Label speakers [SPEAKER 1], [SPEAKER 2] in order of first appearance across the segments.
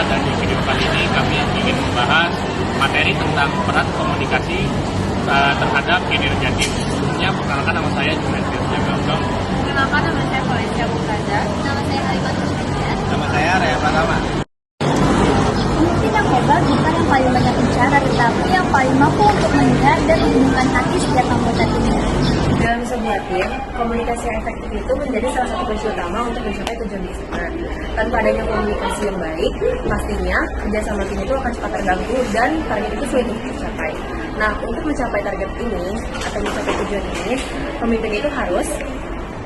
[SPEAKER 1] dan di video kali ini kami ingin membahas materi tentang peran komunikasi terhadap kinerja tim. Sebelumnya, perkenalkan nama saya Juventus Jagamdong.
[SPEAKER 2] Perkenalkan, nama saya Valencia Bukaza. Nama saya Halimah Nurhadian.
[SPEAKER 3] Nama saya Raya Pratama.
[SPEAKER 2] Pemimpin yang hebat bukan yang paling banyak bicara, tetapi yang paling mampu untuk melihat dan menghubungkan hati setiap anggota timnya.
[SPEAKER 4] Dalam sebuah tim, komunikasi yang efektif itu menjadi salah satu kunci utama untuk mencapai tujuan bersama. Tanpa adanya komunikasi yang baik, pastinya kerjasama tim itu akan cepat terganggu dan target itu sulit untuk tercapai. Nah, untuk mencapai target ini atau mencapai tujuan ini, pemimpin itu harus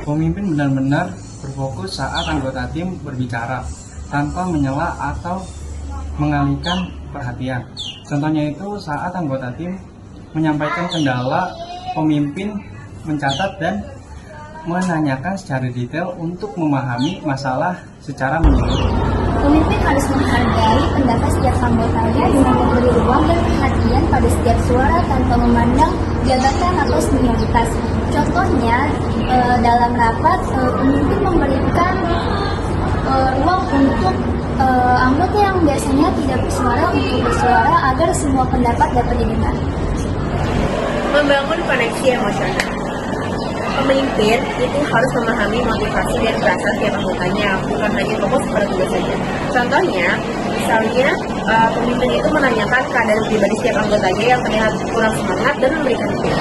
[SPEAKER 3] Pemimpin benar-benar berfokus saat anggota tim berbicara tanpa menyela atau mengalihkan perhatian. Contohnya itu saat anggota tim menyampaikan kendala, pemimpin mencatat dan menanyakan secara detail untuk memahami masalah secara menyeluruh.
[SPEAKER 2] Pemimpin harus menghargai pendapat setiap anggotanya dengan memberi ruang dan perhatian pada setiap suara tanpa memandang jabatan atau senioritas. Contohnya, dalam rapat, pemimpin memberikan ruang untuk anggota yang biasanya tidak bersuara untuk bersuara agar semua pendapat dapat didengar.
[SPEAKER 4] membangun koneksi emosional. Pemimpin itu harus memahami motivasi dan perasaan tiap anggotanya, bukan hanya fokus pada tugas saja. Contohnya, misalnya pemimpin itu menanyakan keadaan pribadi setiap anggotanya yang terlihat kurang semangat dan memberikan tips.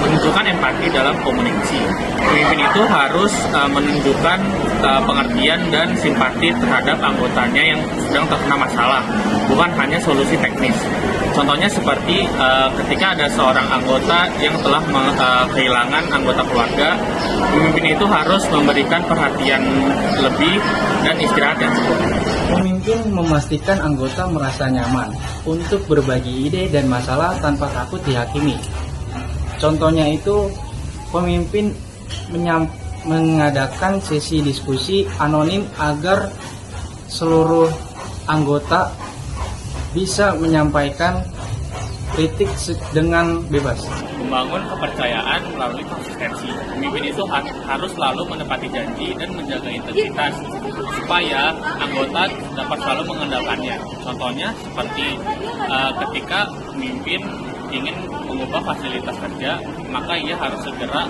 [SPEAKER 1] Menunjukkan empati dalam komunikasi. Pemimpin itu harus menunjukkan pengertian dan simpati terhadap anggotanya yang sedang terkena masalah, bukan hanya solusi teknis. Contohnya seperti ketika ada seorang anggota yang telah kehilangan anggota keluarga, pemimpin itu harus memberikan perhatian lebih dan istirahat yang cukup.
[SPEAKER 3] Pemimpin memastikan anggota merasa nyaman untuk berbagi ide dan masalah tanpa takut dihakimi. Contohnya itu, pemimpin mengadakan sesi diskusi anonim agar seluruh anggota bisa menyampaikan kritik dengan bebas.
[SPEAKER 1] Membangun kepercayaan melalui konsistensi. Pemimpin itu harus selalu menepati janji dan menjaga integritas supaya anggota dapat selalu mengandalkannya. Contohnya seperti ketika pemimpin ingin mengubah fasilitas kerja, maka ia harus segera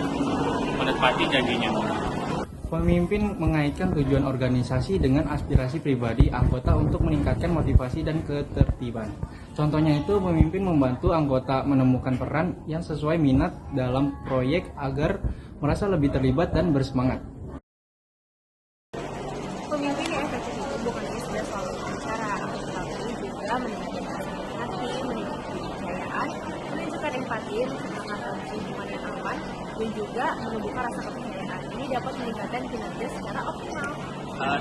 [SPEAKER 1] menepati janjinya.
[SPEAKER 3] Pemimpin mengaitkan tujuan organisasi dengan aspirasi pribadi anggota untuk meningkatkan motivasi dan ketertiban. Contohnya itu, pemimpin membantu anggota menemukan peran yang sesuai minat dalam proyek agar merasa lebih terlibat dan bersemangat.
[SPEAKER 4] Pemimpin yang efektif itu bukan hanya sekedar soal berbicara, tetapi juga meningkatkan hati, meningkatkan kepercayaan, menunjukkan empati, menciptakan lingkungan yang aman, dan juga menumbuhkan rasa kepercayaan. Ini dapat meningkatkan kinerja secara optimal.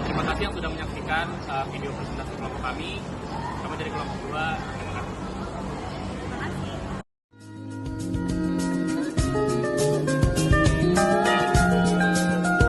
[SPEAKER 1] Terima kasih yang sudah menyaksikan video presentasi kelompok kami. Kami dari kelompok 2.